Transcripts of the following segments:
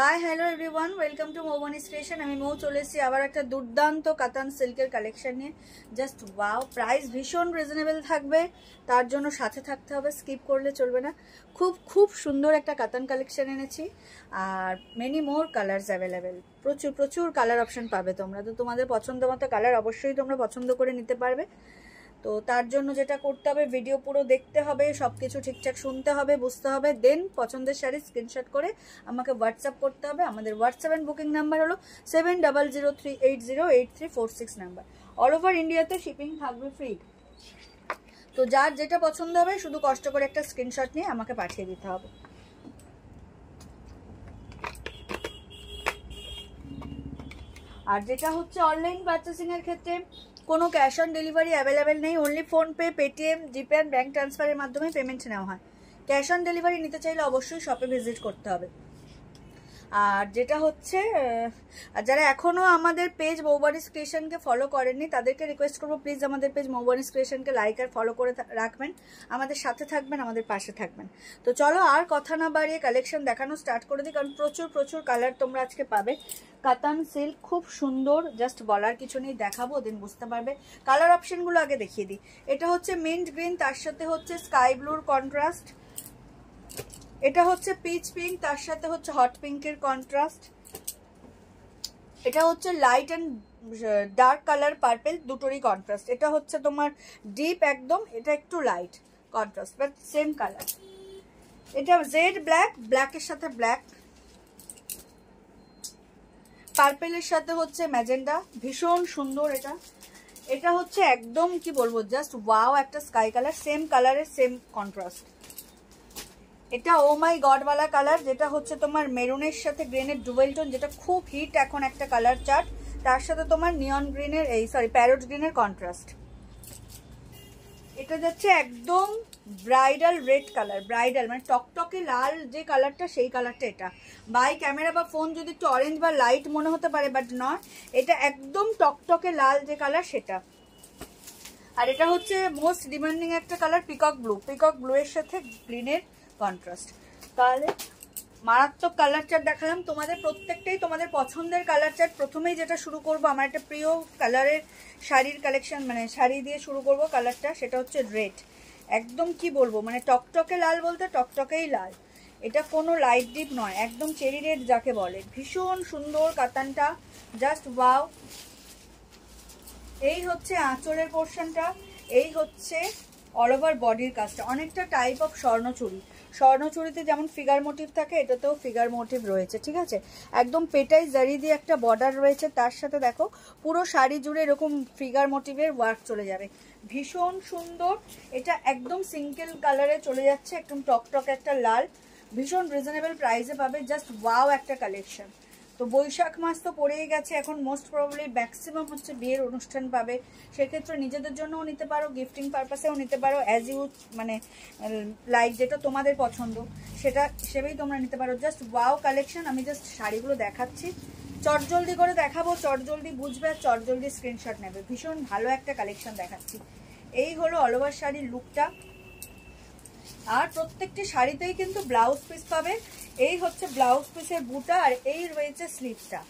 Hi hello everyone, welcome to Moubani station. আমি মৌ চলে এসেছি আবার একটা দুর্দান্ত কাতান সিল্কের কালেকশন নিয়ে। জাস্ট ওয়াও, প্রাইস ভীষণ রিজনেবল থাকবে, তার জন্য সাথে থাকতে হবে, স্কিপ করলে চলবে না। খুব খুব সুন্দর একটা কাতান কালেকশন এনেছি, are many more colours available. প্রচুর প্রচুর কালার অপশন পাবে তোমরা, তো তোমাদের পছন্দ মতো কালার অবশ্যই তোমরা পছন্দ করে নিতে পারবে। তো তার জন্য যেটা করতে হবে, ভিডিও পুরো দেখতে হবে, সব কিছু ঠিকঠাক শুনতে হবে, বুঝতে হবে, দেন পছন্দের শাড়ি স্ক্রিনশট করে আমাকে হোয়াটসঅ্যাপ করতে হবে। আমাদের হোয়াটসঅ্যাপ অ্যান্ড বুকিং নাম্বার হলো 7003808346 নাম্বার। অল ওভার ইন্ডিয়াতে শিপিং থাকবে ফ্রি। তো যার যেটা পছন্দ হবে শুধু কষ্ট করে একটা স্ক্রিনশট নিয়ে আমাকে পাঠিয়ে দিতে হবে। আর যেটা হচ্ছে অনলাইন পারচেসিং এর ক্ষেত্রে কোনো ক্যাশ অন ডেলিভারি অ্যাভেলেবেল নেই, only PhonePe, Paytm, GPay and bank ট্রান্সফারের মাধ্যমে পেমেন্ট নেওয়া হয়। ক্যাশ অন ডেলিভারি নিতে চাইলে অবশ্যই শপে ভিজিট করতে হবে। আর যেটা হচ্ছে, যারা এখনও আমাদের পেজ মৌবনি ক্রিয়েশনকে ফলো করেননি তাদেরকে রিকোয়েস্ট করবো, প্লিজ আমাদের পেজ মৌবনি ক্রিয়েশনকে লাইক আর ফলো করে রাখবেন, আমাদের সাথে থাকবেন, আমাদের পাশে থাকবেন। তো চলো আর কথা না বাড়িয়ে কালেকশন দেখানো স্টার্ট করে দিই, কারণ প্রচুর প্রচুর কালার তোমরা আজকে পাবে। কাতান সিল্ক খুব সুন্দর, জাস্ট বলার কিছু নেই, দেখাবো দিন বুঝতে পারবে। কালার অপশনগুলো আগে দেখিয়ে দিই। এটা হচ্ছে মিন্ট গ্রিন, তার সাথে হচ্ছে স্কাই ব্লুর কন্ট্রাস্ট। এটা হচ্ছে পিচ পিঙ্ক, তার সাথে হচ্ছে হট পিঙ্কের কন্ট্রাস্ট। এটা হচ্ছে light and dark colour purple, দুটোরই কন্ট্রাস্ট। এটা হচ্ছে তোমার ডিপ একদম, এটা একটু light contrast, but same colour. এটা জেড ব্ল্যাক, ব্ল্যাকের সাথে ব্ল্যাক, পার্পেলের সাথে হচ্ছে ম্যাজেন্ডা, ভীষণ সুন্দর এটা। এটা হচ্ছে একদম কি বলবো, জাস্ট ওয়াও একটা স্কাই কালার, সেম কালারের সেম কন্ট্রাস্ট। এটা ও মাই গড ওয়ালা কালার, যেটা হচ্ছে তোমার মেরুনের সাথে গ্রিনের ডুয়েল টোন, যেটা খুব হিট এখন একটা কালার চার্ট। তার সাথে তোমার নিয়ন গ্রিনের প্যারট গ্রিনের কন্ট্রাস্ট। এটা যাচ্ছে একদম ব্রাইডাল রেড কালার, ব্রাইডাল মানে টকটকে লাল যে কালারটা, সেই কালারটা। এটা বাই ক্যামেরা বা ফোন যদি একটু অরেঞ্জ বা লাইট মনে হতে পারে, বাট নয়, এটা একদম টকটকে লাল যে কালার সেটা। আর এটা হচ্ছে মোস্ট ডিমান্ডিং একটা colour, peacock blue, peacock blue এর সাথে গ্রিনের কন্ট্রাস্ট। তাহলে মারাত্মক কালার চার্ট দেখালাম তোমাদের, প্রত্যেকটাই তোমাদের পছন্দের কালার চার্ট। প্রথমেই যেটা শুরু করব, আমার একটা প্রিয় কালারের শাড়ির কালেকশন, মানে শাড়ি দিয়ে শুরু করব কালারটা, সেটা হচ্ছে রেড। একদম কি বলবো, মানে টকটকে লাল বলতে টকটকেই লাল, এটা কোনো লাইট ডিপ নয়, একদম চেরি রেড যাকে বলে। ভীষণ সুন্দর কাতানটা, জাস্ট ওয়াও। এই হচ্ছে আঁচলের পোর্শনটা, এই হচ্ছে অল ওভার বডির কাজটা, অনেকটা টাইপ অফ স্বর্ণচুরি। স্বর্ণচুরিতে যেমন ফিগার মোটিভ থাকে, এটাতেও ফিগার মোটিভ রয়েছে, ঠিক আছে। একদম পেটাই জারি দিয়ে একটা বর্ডার রয়েছে, তার সাথে দেখো পুরো শাড়ি জুড়ে এরকম ফিগার মোটিভের ওয়ার্ক চলে যাবে, ভীষণ সুন্দর। এটা একদম সিঙ্গেল কালারে চলে যাচ্ছে, একদম টকটক একটা লাল, ভীষণ রিজনেবল প্রাইসে পাবে, জাস্ট ওয়াও একটা কালেকশন। তো বৈশাখ মাস তো পড়েই গেছে, এখন মোস্ট প্রবাবলি ম্যাক্সিমাম হচ্ছে বিয়ের অনুষ্ঠান পাবে, সেক্ষেত্রে নিজেদের জন্যও নিতে পারো, গিফটিং পারপাসেও নিতে পারো, অ্যাজ ইউ মানে লাইক যেটা তোমাদের পছন্দ সেটা হিসেবেই তোমরা নিতে পারো। Just wow collection. আমি জাস্ট শাড়িগুলো দেখাচ্ছি, চটজলদি করে দেখাবো, চটজলদি বুঝবে আর চটজলদি স্ক্রিনশট নেবে। ভীষণ ভালো একটা কালেকশন দেখাচ্ছি। এই হলো অল ওভার শাড়ির লুকটা, আর প্রত্যেকটি শাড়িতেই কিন্তু ব্লাউজ পিস পাবে। এই হচ্ছে ব্লাউজ পিসের বুটা, আর এই রয়েছে স্লিভসটা।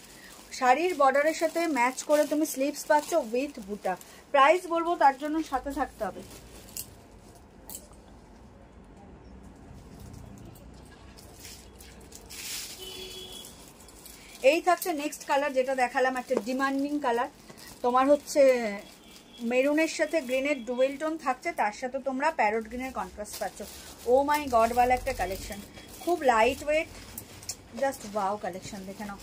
শাড়ির বর্ডারের সাথে ম্যাচ করে তুমি স্লিভস পাচ্ছ উইথ বুটা। প্রাইস বলবো, তার জন্য সাথে থাকতে হবে। এই থাকছে নেক্সট কালার, যেটা দেখালাম একটা ডিমান্ডিং কালার, তোমার হচ্ছে মেরুনের সাথে গ্রিনের ডুয়েল টোন থাকছে, তার সাথে তোমরা প্যারট গ্রিনের কন্ট্রাস্ট পাচ্ছ। ও মাই গড ওয়ালা একটা কালেকশন, খুব light weight, just wow collection. দেখে নাও,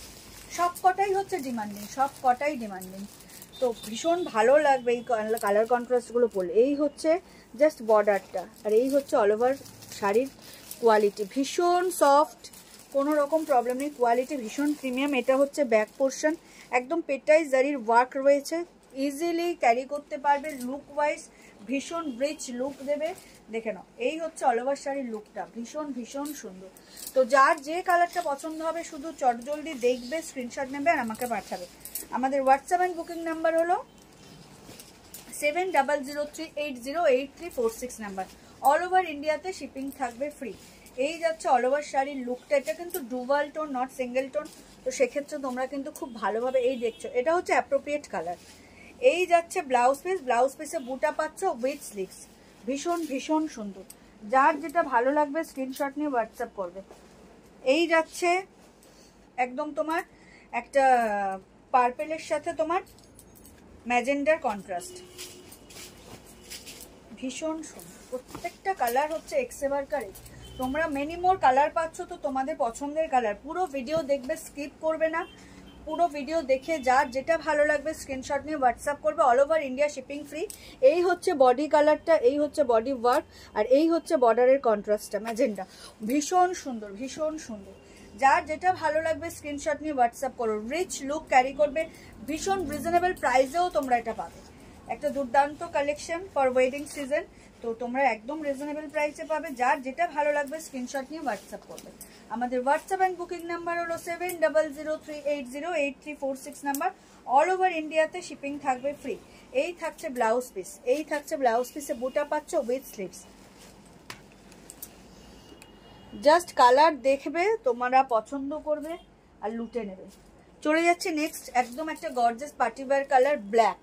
সব কটাই হচ্ছে ডিমান্ডিং, সব কটাই ডিমান্ডিং, তো ভীষণ ভালো লাগবে এই কালার কন্ট্রাস্টগুলো পরলে। এই হচ্ছে জাস্ট বর্ডারটা, আর এই হচ্ছে অল ওভার শাড়ির কোয়ালিটি, ভীষণ সফট, কোনো রকম প্রবলেম নেই, কোয়ালিটি ভীষণ প্রিমিয়াম। এটা হচ্ছে ব্যাক পোর্শন, একদম পেটাই জারির ওয়ার্ক রয়েছে, ইজিলি ক্যারি করতে পারবে, লুক ওয়াইজ ভীষণ রিচ লুক দেবে। দেখে নাও, এই হচ্ছে অল ওভার শাড়ির লুকটা, ভীষণ ভীষণ সুন্দর। তো যার যে কালারটা পছন্দ হবে শুধু চটজলদি দেখবে, স্ক্রিনশট নেবে আর আমাকে পাঠাবে। আমাদের হোয়াটসঅ্যাপ অ্যান্ড বুকিং নাম্বার হলো 7003808346 নাম্বার। অল ওভার ইন্ডিয়াতে শিপিং থাকবে ফ্রি। এই যাচ্ছে অল ওভার শাড়ির লুকটা। এটা কিন্তু dual tone, not single tone, তো সেক্ষেত্রে তোমরা কিন্তু খুব ভালোভাবে এই দেখছো, এটা হচ্ছে অ্যাপ্রোপ্রিয়েট কালার। এই যাচ্ছে ব্লাউজ পিস, ব্লাউজ পিসে বুটা পাচ্ছ উইথ স্লিভস, ভীষণ ভীষণ সুন্দর। যার যেটা ভালো লাগবে স্ক্রিনশট নিয়ে হোয়াটসঅ্যাপ করবে। এই যাচ্ছে একদম তোমার একটা পার্পেলের সাথে তোমার ম্যাজেন্ডার কন্ট্রাস্ট, ভীষণ সুন্দর। প্রত্যেকটা কালার হচ্ছে এক্সেভারকারে, তোমরা মেনি মোর কালার পাচ্ছ, তো তোমাদের পছন্দের কালার। পুরো ভিডিও দেখবে, স্কিপ করবে না, পুরো ভিডিও দেখে যার যেটা ভালো লাগবে স্ক্রিনশট নিয়ে হোয়াটসঅ্যাপ করবে। All over India shipping free. এই হচ্ছে বডি কালারটা, এই হচ্ছে বডি ওয়ার্ক, আর এই হচ্ছে বর্ডারের কন্ট্রাস্টটা ম্যাজেন্ডা, ভীষণ সুন্দর ভীষণ সুন্দর। যার যেটা ভালো লাগবে স্ক্রিনশট নিয়ে হোয়াটসঅ্যাপ করো। রিচ লুক ক্যারি করবে, ভীষণ রিজনেবল প্রাইসেও তোমরা এটা পাবে। একটা দুর্দান্ত কালেকশন ফর ওয়েডিং সিজন, তো তোমরা একদম রিজনেবল প্রাইসে পাবে। যার যেটা ভালো লাগবে স্ক্রিনশট নিয়ে হোয়াটসঅ্যাপ করবে। আমাদের হোয়াটসঅ্যাপ অ্যান্ড বুকিং নাম্বার হলো 7003808346 নাম্বার। অল ওভার ইন্ডিয়াতে শিপিং থাকবে ফ্রি। এই থাকছে ব্লাউজ পিস, এই থাকছে ব্লাউজ পিসে বুটা পাচ্ছ উইথ স্লিভস। জাস্ট কালার দেখবে, তোমরা পছন্দ করবে আর লুটে নেবে। চলে যাচ্ছে নেক্সট, একদম একটা গর্জিয়াস পার্টিওয়্যার কালার, ব্ল্যাক।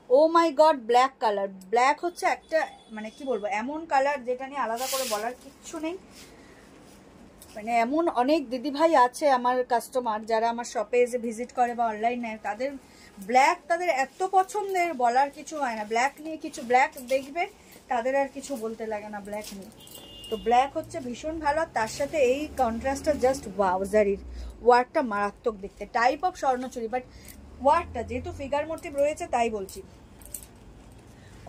ও মাই গড, ব্ল্যাক কালার। ব্ল্যাক হচ্ছে একটা মানে কি বলবো, এমন কালার যেটা নিয়ে আলাদা করে বলার কিচ্ছু নেই। মানে এমন অনেক দিদিভাই আছে আমার কাস্টমার যারা আমার শপে এসে ভিজিট করে বা অনলাইনে, তাদের ব্ল্যাক তাদের এত পছন্দের বলার কিছু হয় না। ব্ল্যাক নিয়ে কিছু, ব্ল্যাক দেখবে তাদের আর কিছু বলতে লাগে না ব্ল্যাক নিয়ে। তো ব্ল্যাক হচ্ছে ভীষণ ভালো, তার সাথে এই কন্ট্রাস্টটা জাস্ট ওয়াও। জারির ওয়ার্কটা মারাত্মক দেখতে, টাইপ অফ স্বর্ণচুরি, বাট ওয়ার্কটা যেহেতু ফিগার মোটিভ রয়েছে তাই বলছি,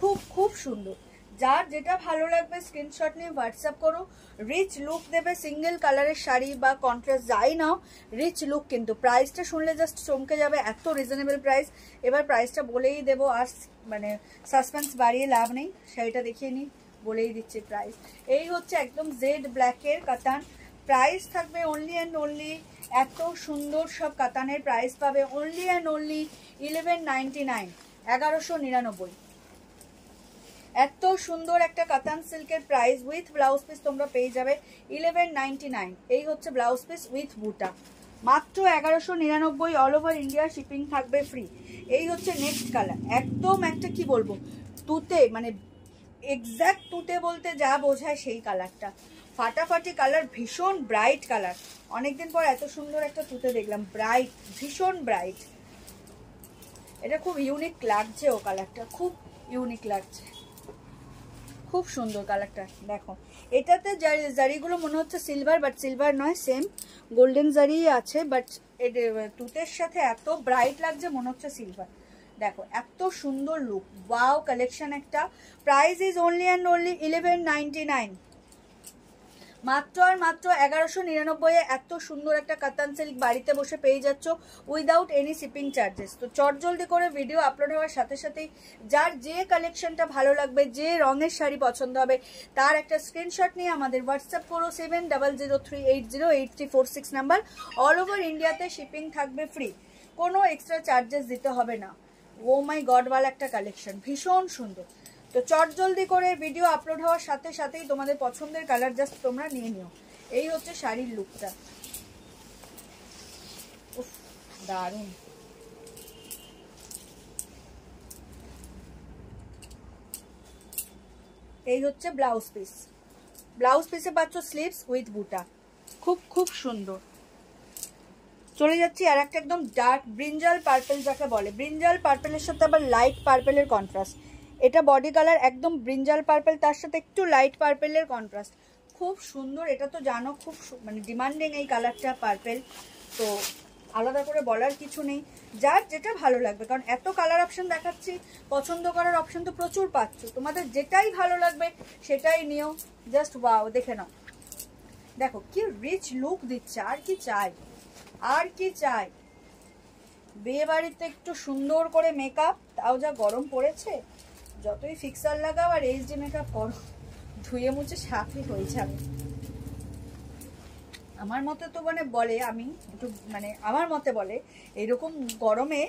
খুব খুব সুন্দর। যার যেটা ভালো লাগবে স্ক্রিনশট নিয়ে হোয়াটসঅ্যাপ করো। রিচ লুক দেবে, সিঙ্গেল কালারের শাড়ি বা কন্ট্রাস্ট যাই নাও, রিচ লুক। কিন্তু প্রাইসটা শুনলে জাস্ট চমকে যাবে, এত রিজনেবল প্রাইস। এবার প্রাইসটা বলেই দেবো, আর মানে সাসপেন্স বাড়িয়ে লাভ নেই, শাড়িটা দেখিয়ে নিই, বলেই দিচ্ছি প্রাইস। এই হচ্ছে একদম জেড ব্ল্যাকের কাতান, প্রাইস থাকবে অনলি অ্যান্ড অনলি, এত সুন্দর সব কাতানের প্রাইস পাবে অনলি অ্যান্ড অনলি 1199, 1199। এত সুন্দর একটা কাতান সিল্কের প্রাইস উইথ ব্লাউজ পিস তোমরা পেয়ে যাবে 1199। এই হচ্ছে ব্লাউজ পিস উইথ বুটা, মাত্র 1199। অল ওভার ইন্ডিয়া শিপিং থাকবে ফ্রি। এই হচ্ছে নেক্সট কালার, একদম একটা কি বলবো তুতে, মানে এক্স্যাক্ট তুতে বলতে যা বোঝায় সেই কালারটা, ফাটাফাটি কালার, ভীষণ ব্রাইট কালার। অনেকদিন পর এত সুন্দর একটা তুতে দেখলাম, ব্রাইট, ভীষণ ব্রাইট। এটা খুব ইউনিক লাগছে, ও কালারটা খুব ইউনিক লাগছে, খুব সুন্দর কালারটা। দেখো এটাতে জারিগুলো মনে হচ্ছে সিলভার, বাট সিলভার নয়, সেম গোল্ডেন জারি আছে, বাট তুতের সাথে এত ব্রাইট লাগছে মনে হচ্ছে সিলভার। দেখো এত সুন্দর লুক, ওয়াও কালেকশন একটা। Price is only and only 1199, মাত্র আর মাত্র 1199 এত সুন্দর একটা কাতান সিল্ক বাড়িতে বসে পেয়ে যাচ্ছ উইদাউট এনি শিপিং চার্জেস। তো চটজলদি করে ভিডিও আপলোড হওয়ার সাথে সাথেই যার যে কালেকশনটা ভালো লাগবে, যে রঙের শাড়ি পছন্দ হবে, তার একটা স্ক্রিনশট নিয়ে আমাদের হোয়াটসঅ্যাপ করো 7003808346 নাম্বার। অল ওভার ইন্ডিয়াতে শিপিং থাকবে ফ্রি, কোনো এক্সট্রা চার্জেস দিতে হবে না। ও মাই গড ওয়ালা একটা কালেকশন, ভীষণ সুন্দর। তো চটজলদি করে ভিডিও আপলোড হওয়ার সাথে সাথেই তোমাদের পছন্দের কালার জাস্ট তোমরা নিয়ে নিও। এই হচ্ছে শাড়ির লুকটা, উফ দারুণ। এই হচ্ছে ব্লাউজ পিস, ব্লাউজ পিসে পাচ্ছ স্লিভস উইথ বুটা, খুব খুব সুন্দর। চলে যাচ্ছি আর একটা একদম ডার্ক ব্রিঞ্জাল পার্পেল, যাকে বলে ব্রিঞ্জাল পার্পেলের সাথে আবার লাইট পার্পেলের কন্ট্রাস্ট। এটা বডি কালার একদম ব্রিঞ্জাল পার্পেল, তার সাথে একটু লাইট পার্পেলের কন্ট্রাস্ট, খুব সুন্দর। এটা তো জানো খুব মানে ডিমান্ডিং এই কালারটা পার্পেল, তো আলাদা করে বলার কিছু নেই। যার যেটা ভালো লাগবে, কারণ এত কালার অপশন দেখাচ্ছি, পছন্দ করার অপশন তো প্রচুর পাচ্ছ, তোমাদের যেটাই ভালো লাগবে সেটাই নিও। জাস্ট ওয়াও, দেখে নাও, দেখো কি রিচ লুক দিচ্ছে। আর কি চাই, আর কি চাই। বিয়ে বাড়িতে একটু সুন্দর করে মেকআপ, তাও যা গরম পড়েছে, যতই ফিক্সার লাগাও আর এইচডি মেকআপ করো, ধুয়ে মুছে সাফই হয়ে যাবে। আমার মতে তো মানে বলে, আমি একটু মানে আমার মতে বলে এরকম গরমে,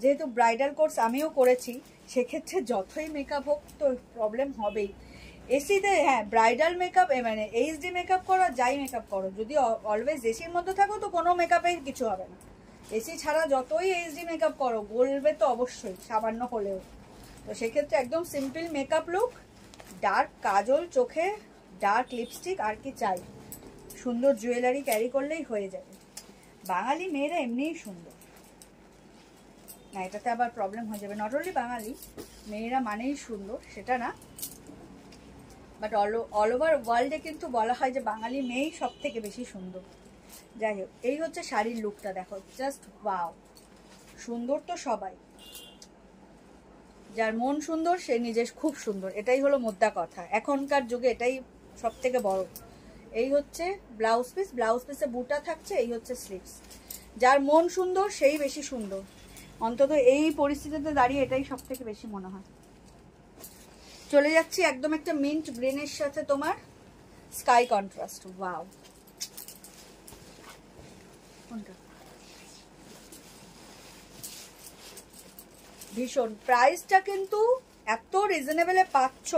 যেহেতু ব্রাইডাল কোর্স আমিও করেছি, সেক্ষেত্রে যতই মেকআপ হোক তো প্রবলেম হবেই। এসিতে হ্যাঁ ব্রাইডাল মেকআপ মানে এইচডি মেকআপ করো, যাই মেকআপ করো, যদি অলওয়েজ এসির মধ্যে থাকো তো কোনো মেকআপের কিছু হবে না। এসি ছাড়া যতই এইচডি মেকআপ করো বলবে তো অবশ্যই সামান্য হলেও। তো সেক্ষেত্রে একদম সিম্পল মেকআপ লুক, ডার্ক কাজল চোখে, ডার্ক লিপস্টিক, আর কি চাই, সুন্দর জুয়েলারি ক্যারি করলেই হয়ে যাবে। বাঙালি মেয়েরা এমনিই সুন্দর না, এটাতে আবার প্রবলেম হয়ে যাবে। নট অনলি বাঙালি মেয়েরা মানেই সুন্দর সেটা না, বাট অল ওভার ওয়ার্ল্ডে কিন্তু বলা হয় যে বাঙালি মেয়েই সব থেকে বেশি সুন্দর। যাই হোক, এই হচ্ছে শাড়ির লুকটা, দেখো জাস্ট ওয়াও। সুন্দর তো সবাই, যার মন সুন্দর সে নিজে খুব সুন্দর, এটাই হলো মোদ্দা কথা এখনকার যুগে, এটাই সব থেকে বড়। এই হচ্ছে ব্লাউজ পিস, ব্লাউজ পিসে বুটা থাকছে, এই হচ্ছে স্লিভস। যার মন সুন্দর সেই বেশি সুন্দর, অন্তত এই পরিস্থিতিতে দাঁড়িয়ে এটাই সব থেকে বেশি মনে হয়। চলে যাচ্ছি একদম একটা মিন্ট গ্রিনের সাথে তোমার স্কাই কন্ট্রাস্ট। ওয়াও, ভীষণ। প্রাইসটা কিন্তু এত রিজনেবলে পাচ্ছ।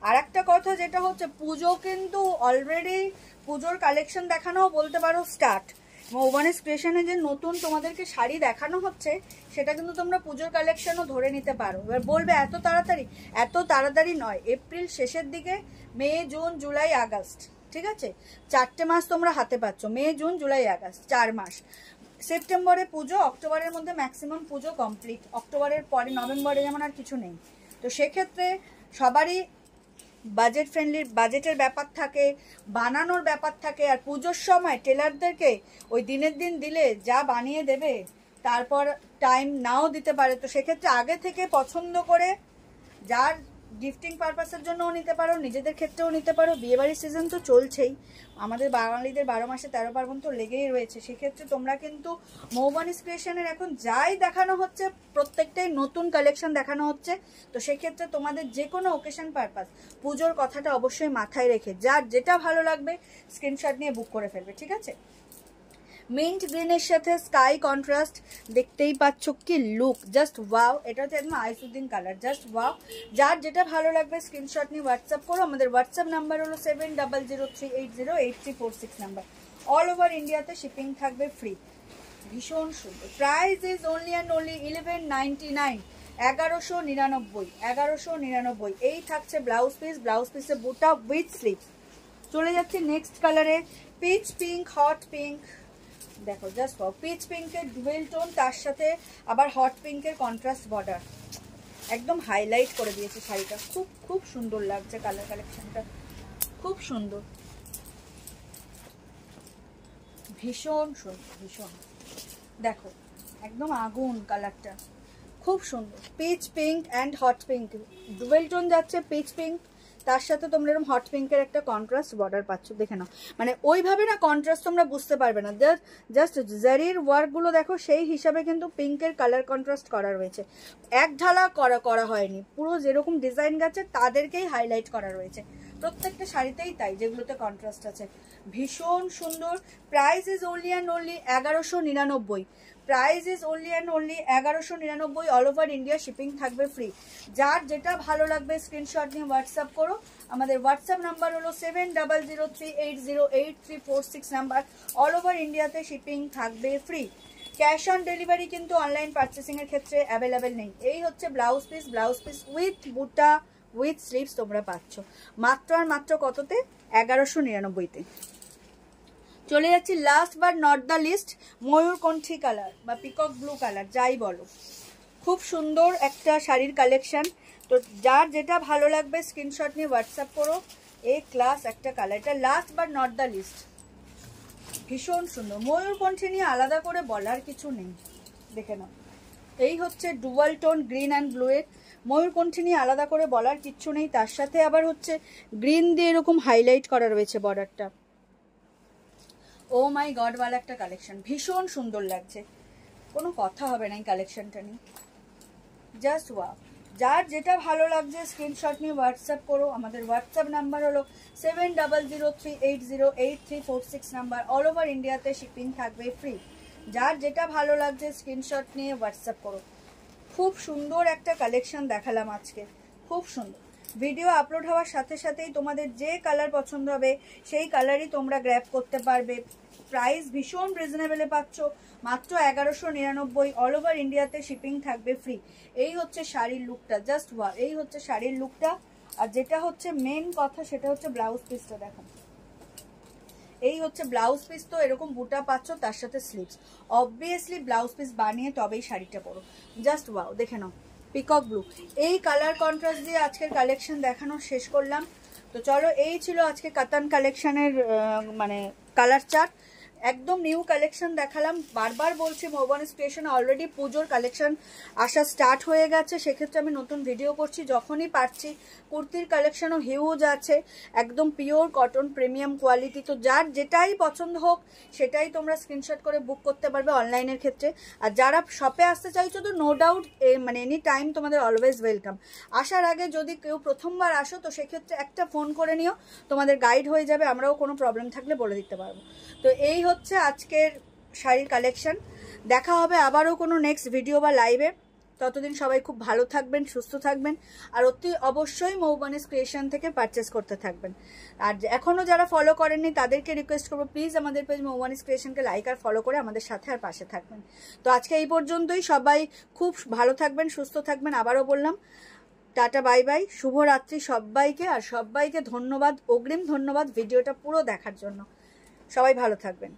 আর একটা কথা যেটা হচ্ছে, পুজো কিন্তু অলরেডি পুজোর কালেকশন দেখানো বলতে পারো স্টার্ট। মৌবানিস ক্রিয়েশনে যে নতুন তোমাদেরকে শাড়ি দেখানো হচ্ছে সেটা কিন্তু তোমরা পুজোর কালেকশনও ধরে নিতে পারো। এবার বলবে এত তাড়াতাড়ি, এত তাড়াতাড়ি নয়, এপ্রিল শেষের দিকে, মে জুন জুলাই আগস্ট, ঠিক আছে, 4টে মাস তোমরা হাতে পাচ্ছ, মে জুন জুলাই আগস্ট 4 মাস। সেপ্টেম্বরে পুজো, অক্টোবরের মধ্যে ম্যাক্সিমাম পুজো কমপ্লিট, অক্টোবরের পরে নভেম্বরে যেমন আর কিছু নেই। তো সেক্ষেত্রে সবারই বাজেট ফ্রেন্ডলি, বাজেটের ব্যাপার থাকে, বানানোর ব্যাপার থাকে, আর পুজোর সময় টেলারদেরকে ওই দিনের দিন দিলে যা বানিয়ে দেবে তারপর টাইম নাও দিতে পারে। তো সেক্ষেত্রে আগে থেকে পছন্দ করে, যার গিফটিং পারপাসের জন্যও নিতে পারো, নিজেদের ক্ষেত্রেও নিতে পারো। বিয়েবাড়ির সিজন তো চলছেই, আমাদের বাঙালিদের 12 মাসে 13 পার্বণ তো লেগেই রয়েছে। সেক্ষেত্রে তোমরা কিন্তু মৌবানিস ক্রিয়েশনের এখন যাই দেখানো হচ্ছে প্রত্যেকটাই নতুন কালেকশন দেখানো হচ্ছে। তো সেক্ষেত্রে তোমাদের যে কোনো ওকেশন পারপাস, পুজোর কথাটা অবশ্যই মাথায় রেখে যার যেটা ভালো লাগবে স্ক্রিনশট নিয়ে বুক করে ফেলবে, ঠিক আছে। মিন্ট গ্রিনের সাথে স্কাই কন্ট্রাস্ট, দেখতেই পাচ্ছ কি লুক, জাস্ট ওয়াও। এটা হচ্ছে একদম আইসুদ্দিন কালার, জাস্ট ওয়াও। যার যেটা ভালো লাগবে স্ক্রিনশট নিয়ে হোয়াটসঅ্যাপ করো। আমাদের হোয়াটসঅ্যাপ নাম্বার হলো 7003808346 নাম্বার। অল ওভার ইন্ডিয়াতে শিপিং থাকবে ফ্রি। ভীষণ সুন্দর। Price is only and only 1199, 1199। এই থাকছে ব্লাউজ পিস, ব্লাউজ পিসে বুটা উইথ স্লিভ। চলে যাচ্ছে নেক্সট কালারে, পিচ পিঙ্ক, হট পিঙ্ক। দেখো জাস্ট পিচ পিঙ্কের ডুয়েল টোন, তার সাথে আবার হট পিঙ্কের কন্ট্রাস্ট বর্ডার, একদম হাইলাইট করে দিয়েছে শাড়িটা। খুব খুব সুন্দর লাগছে কালার কালেকশনটা, খুব সুন্দর, ভীষণ সুন্দর, ভীষণ। দেখো একদম আগুন কালারটা, খুব সুন্দর। Pitch pink and hot pink, dual tone যাচ্ছে পিচ পিঙ্ক, তার সাথে তোমরা এরকম হট পিঙ্কের একটা কন্ট্রাস্ট বর্ডার পাচ্ছ। দেখে নাও, মানে ওইভাবে না কন্ট্রাস্ট তোমরা বুঝতে পারবে না, জাস্ট জারির ওয়ার্কগুলো দেখো, সেই হিসাবে কিন্তু পিঙ্কের কালার কন্ট্রাস্ট করা রয়েছে। এক ঢালা করা হয়নি, পুরো যেরকম ডিজাইন গেছে তাদেরকেই হাইলাইট করা রয়েছে প্রত্যেকটা শাড়িতেই, তাই যেগুলোতে কন্ট্রাস্ট আছে। ভীষণ সুন্দর। Price is only and only 1199। Price is only and only 1199। All over India shipping থাকবে ফ্রি। যার যেটা ভালো লাগবে স্ক্রিনশট নিয়ে হোয়াটসঅ্যাপ করো। আমাদের হোয়াটসঅ্যাপ নাম্বার হলো 7003808346 নাম্বার। অল ওভার ইন্ডিয়াতে শিপিং থাকবে ফ্রি। ক্যাশ অন ডেলিভারি কিন্তু অনলাইন পারচেসিংয়ের ক্ষেত্রে অ্যাভেলেবেল নেই। এই হচ্ছে blouse piece, blouse piece with বুটা উইথ স্লিভস তোমরা পাচ্ছ মাত্র আর মাত্র কততে? 1199-তে। চলে যাচ্ছি last but not the least, ময়ূরকণ্ঠী কালার বা পিকক ব্লু কালার, যাই বলো, খুব সুন্দর একটা শাড়ির কালেকশন। তো যার যেটা ভালো লাগবে স্ক্রিনশট নিয়ে হোয়াটসঅ্যাপ করো। এই ক্লাস একটা কালার, এটা last but not the least, ভীষণ সুন্দর। ময়ূরকণ্ঠী নিয়ে আলাদা করে বলার কিছু নেই, দেখে নাও। এই হচ্ছে dual tone green and blue এর, ময়ূরকণ্ঠী নিয়ে আলাদা করে বলার কিচ্ছু নেই। তার সাথে আবার হচ্ছে গ্রিন দিয়ে এরকম হাইলাইট করা রয়েছে বর্ডারটা। ও মাই গড ওয়ালা একটা কালেকশন, ভীষণ সুন্দর লাগছে, কোনো কথা হবে না এই কালেকশনটা নিয়ে, জাস্ট ওয়াও। যার যেটা ভালো লাগছে স্ক্রিনশট নিয়ে হোয়াটসঅ্যাপ করো। আমাদের হোয়াটসঅ্যাপ নাম্বার হলো 7003808346 নাম্বার। অল ওভার ইন্ডিয়াতে শিপিং থাকবে ফ্রি। যার যেটা ভালো লাগছে স্ক্রিনশট নিয়ে হোয়াটসঅ্যাপ করো। খুব সুন্দর একটা কালেকশন দেখালাম আজকে, খুব সুন্দর। ভিডিও আপলোড হওয়ার সাথে সাথেই তোমাদের যে কালার পছন্দ হবে সেই কালারই তোমরা গ্র্যাব করতে পারবে। প্রাইস ভীষণ রিজনেবলে পাচ্ছ, মাত্র 1199। অল ওভার ইন্ডিয়াতে শিপিং থাকবে ফ্রি। এই হচ্ছে শাড়ির লুকটা, জাস্ট ওয়াও, এই হচ্ছে শাড়ির লুকটা। আর যেটা হচ্ছে মেন কথা সেটা হচ্ছে ব্লাউজ পিসটা দেখো, এই হচ্ছে ব্লাউজ পিস। তো এরকম বুটা পাচ্ছ, তার সাথে স্লিভস। অবভিয়াসলি ব্লাউজ পিস বানিয়ে তবেই শাড়িটা পরো। জাস্ট ওয়াও, দেখে নাও, পিকক ব্লু। এই কালার কন্ট্রাস্ট দিয়ে আজকের কালেকশন দেখানো শেষ করলাম। তো চলো, এই ছিল আজকে কাতান কালেকশনের মানে কালার চার্ট। একদম নিউ কালেকশন দেখালাম। বারবার বলছি মৌবনিস ক্রিয়েশন অলরেডি পুজোর কালেকশন আসা স্টার্ট হয়ে গেছে, সেক্ষেত্রে আমি নতুন ভিডিও করছি যখনই পারছি। কুর্তির কালেকশনও হিউজ আছে, একদম পিওর কটন প্রিমিয়াম কোয়ালিটি। তো যার যেটাই পছন্দ হোক সেটাই তোমরা স্ক্রিনশট করে বুক করতে পারবে অনলাইনের ক্ষেত্রে। আর যারা শপে আসতে চাইছো তো নো ডাউট মানে এনি টাইম তোমাদের অলওয়েজ ওয়েলকাম। আসার আগে যদি কেউ প্রথমবার আসো তো সেক্ষেত্রে একটা ফোন করে নিও, তোমাদের গাইড হয়ে যাবে, আমরাও কোনো প্রবলেম থাকলে বলে দিতে পারবো। তো এই হচ্ছে আজকের শাড়ির কালেকশন। দেখা হবে আবারও কোনো নেক্সট ভিডিও বা লাইভে। ততদিন সবাই খুব ভালো থাকবেন, সুস্থ থাকবেন, আর অতি অবশ্যই মৌবনিস ক্রিয়েশন থেকে পারচেস করতে থাকবেন। আর এখনও যারা ফলো করেননি তাদেরকে রিকোয়েস্ট করবো, প্লিজ আমাদের পেজ মৌবনিস ক্রিয়েশনকে লাইক আর ফলো করে আমাদের সাথে আর পাশে থাকবেন। তো আজকে এই পর্যন্তই। সবাই খুব ভালো থাকবেন, সুস্থ থাকবেন। আবারও বললাম টাটা, বাই বাই, শুভরাত্রি সবাইকে। আর সবাইকে ধন্যবাদ, অগ্রিম ধন্যবাদ ভিডিওটা পুরো দেখার জন্য। সবাই ভালো থাকবেন।